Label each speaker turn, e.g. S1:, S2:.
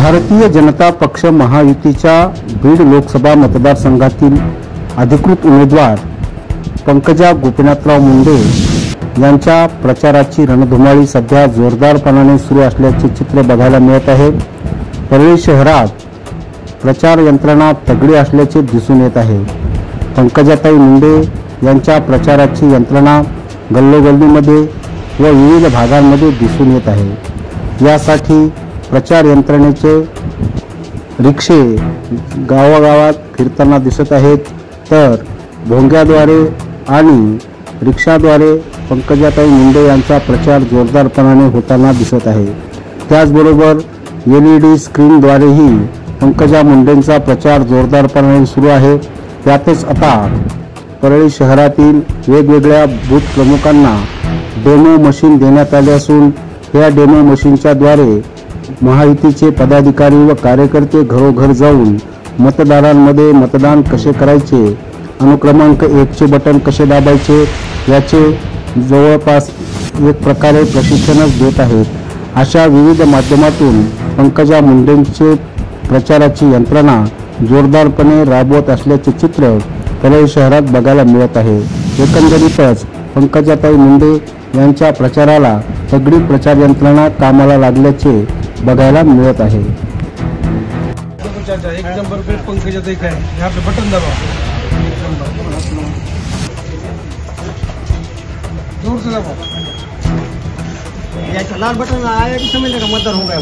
S1: भारतीय जनता पक्ष महायुतीच्या बीड लोकसभा मतदारसंघातील अधिकृत उमेदवार पंकजा गोपीनाथराव मुंडे यांच्या प्रचाराची रणधुमाळी सध्या जोरदारपणाने सुरू असल्याचे चित्र बघायला मिळत आहे। परळी शहरात प्रचार यंत्रणा तगडी असल्याचे दिसून येत आहे। पंकजाताई मुंडे यांच्या प्रचाराची यंत्रणा गल्लोगल्लीमध्ये व विविध भागांमध्ये दिसून येत आहे। यासाठी प्रचार यंत्रणेचे रिक्षे गावागावात फिरताना दिसत आहेत, तर भोंग्याद्वारे आणि रिक्षाद्वारे पंकजाताई मुंडे यांचा प्रचार जोरदारपणाने होताना दिसत आहे। त्याचबरोबर LED स्क्रीनद्वारेही पंकजा मुंडेंचा प्रचार जोरदारपणाने सुरू आहे। त्यातच आता परळी शहरातील वेगवेगळ्या बूथ प्रमुखांना डेमो मशीन देण्यात आले असून या डेमो मशीनच्या द्वारे महायुतीचे पदाधिकारी व कार्यकर्ते घरोघर जाऊन मतदारांमध्ये मतदान कसे करायचे, अनुक्रमांक 1 चे बटन कसे दाबायचे याचे जवळपास एक प्रकारे प्रशिक्षणच देत आहेत। अशा विविध माध्यमातून पंकजा मुंडेंचे प्रचाराची यंत्रणा जोरदारपणे राबवत असल्याचे चित्र परळी शहरात बघायला मिळत आहे। एकंदरीतच पंकजाताई मुंडे यांच्या प्रचाराला तगडी प्रचार यंत्रणा कामाला लागल्याचे बघायला मिळत आहे।
S2: एक नंबर पे पंकजाताई का है, यहाँ पे बटन दबाओ, जोर से दबाओ। लाल बटन आया कि समझ लेगा मतदान हो गया।